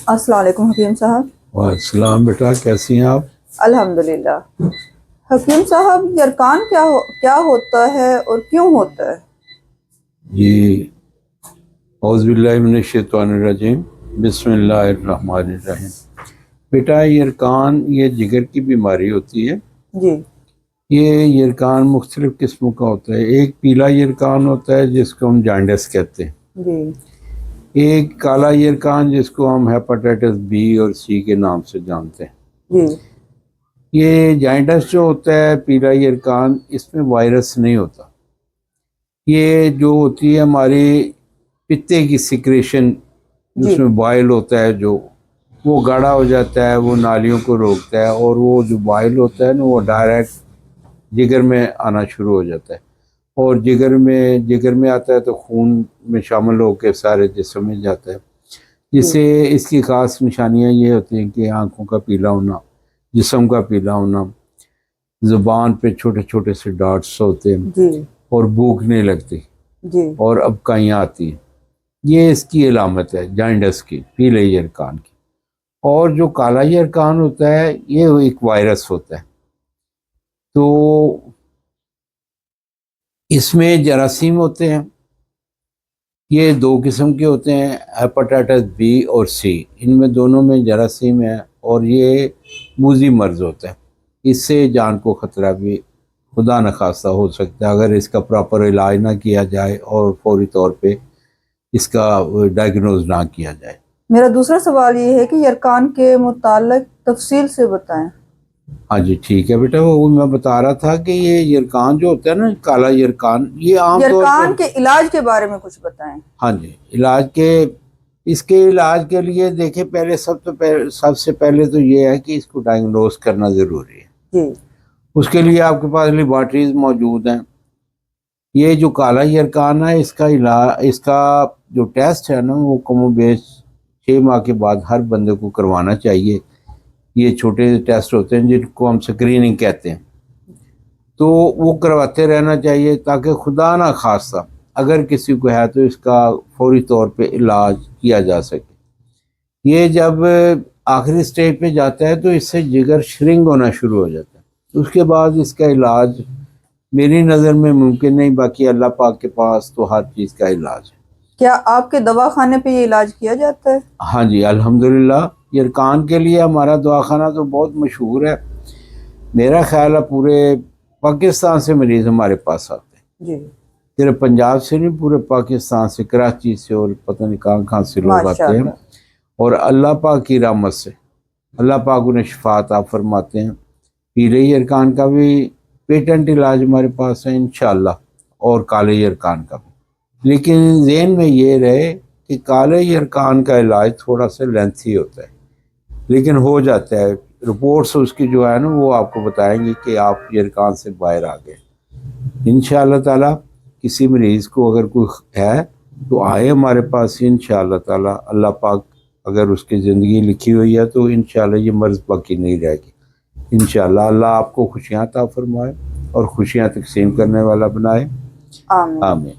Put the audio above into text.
السلام علیکم حکیم صاحب۔ السلام بیٹا، کیسی ہیں آپ؟ الحمدللہ۔ حکیم صاحب، یرکان کیا ہوتا ہے اور کیوں ہوتا ہے؟ جی، اعوذ باللہ من الشیطان الرجیم، بسم اللہ الرحمن الرحیم۔ بیٹا، یرکان یہ جگر کی بیماری ہوتی ہے۔ جی یہ یرکان مختلف قسموں کا ہوتا ہے۔ ایک پیلا یرکان ہوتا ہے جس کو ہم جانڈس کہتے ہیں۔ جی ایک کالا یرکان جس کو ہم ہیپاٹائٹس بی اور سی کے نام سے جانتے ہیں۔ جی یہ جائنٹس جو ہوتا ہے پیلا یرکان، اس میں وائرس نہیں ہوتا۔ یہ جو ہوتی ہے ہماری پتے کی سیکریشن، جس میں بائل ہوتا ہے جو وہ گاڑھا ہو جاتا ہے، وہ نالیوں کو روکتا ہے، اور وہ جو بائل ہوتا ہے نا وہ ڈائریکٹ جگر میں آنا شروع ہو جاتا ہے، اور جگر میں آتا ہے تو خون میں شامل ہو کے سارے جسم میں جاتا ہے، جس سے اس کی خاص نشانیاں یہ ہوتی ہیں کہ آنکھوں کا پیلا ہونا، جسم کا پیلا ہونا، زبان پہ چھوٹے چھوٹے سے ڈاٹس ہوتے ہیں، جی اور بھوک نہیں لگتی، جی اور ابکائیاں آتی ہیں۔ یہ اس کی علامت ہے جائنڈس کی، پیلے یرکان کی۔ اور جو کالا یرکان ہوتا ہے یہ ایک وائرس ہوتا ہے۔ تو اس میں جراثیم ہوتے ہیں، یہ دو قسم کے ہوتے ہیں، ہیپاٹائٹس بی اور سی، ان میں دونوں میں جراثیم ہے، اور یہ موذی مرض ہوتا ہے۔ اس سے جان کو خطرہ بھی خدا نخواستہ ہو سکتا ہے اگر اس کا پراپر علاج نہ کیا جائے اور فوری طور پہ اس کا ڈائگنوز نہ کیا جائے۔ میرا دوسرا سوال یہ ہے کہ یرکان کے متعلق تفصیل سے بتائیں۔ ہاں جی ٹھیک ہے بیٹا، وہ میں بتا رہا تھا کہ یہ یرکان جو ہوتا ہے نا، کالا یرکان، یہ عام طور یرکان کے علاج کے بارے میں کچھ بتائیں۔ ہاں جی، اس کے علاج کے لیے دیکھیں، سب سے پہلے تو یہ ہے کہ اس کو ڈائگنوز کرنا ضروری ہے۔ جی اس کے لیے آپ کے پاس لیبارٹریز موجود ہیں۔ یہ جو کالا یرکان ہے، اس کا جو ٹیسٹ ہے نا، وہ کم و بیش 6 ماہ کے بعد ہر بندے کو کروانا چاہیے۔ یہ چھوٹے ٹیسٹ ہوتے ہیں جن کو ہم سکریننگ کہتے ہیں، تو وہ کرواتے رہنا چاہیے تاکہ خدا نہ خواستہ اگر کسی کو ہے تو اس کا فوری طور پہ علاج کیا جا سکے۔ یہ جب آخری سٹیج پہ جاتا ہے تو اس سے جگر شرنگ ہونا شروع ہو جاتا ہے، اس کے بعد اس کا علاج میری نظر میں ممکن نہیں، باقی اللہ پاک کے پاس تو ہر چیز کا علاج ہے۔ کیا آپ کے دواخانے پہ یہ علاج کیا جاتا ہے؟ ہاں جی الحمدللہ، یرکان کے لیے ہمارا دواخانہ تو بہت مشہور ہے۔ میرا خیال ہے پورے پاکستان سے مریض ہمارے پاس آتے ہیں، جی صرف پنجاب سے نہیں، پورے پاکستان سے، کراچی سے، اور پتہ نہیں کہاں سے لوگ آتے ہیں، اور اللہ پاک کی رحمت سے اللہ پاک انہیں شفا عطا فرماتے ہیں۔ پیلے یرکان کا بھی پیٹنٹ علاج ہمارے پاس ہے انشاءاللہ، اور کالے یرکان کا بھی۔ لیکن ذہن میں یہ رہے کہ کالے یرکان کا علاج تھوڑا سا لینتھی ہوتا ہے، لیکن ہو جاتا ہے۔ رپورٹس اس کی جو ہے نا وہ آپ کو بتائیں گے کہ آپ یرکان سے باہر آ گئے انشاءاللہ تعالی۔ کسی مریض کو اگر کوئی ہے تو آئے ہمارے پاس انشاءاللہ تعالی۔ اللہ پاک اگر اس کی زندگی لکھی ہوئی ہے تو انشاءاللہ یہ مرض باقی نہیں رہے گی انشاءاللہ۔ اللہ آپ کو خوشیاں عطا فرمائے اور خوشیاں تقسیم کرنے والا بنائے، آمین۔ آمین۔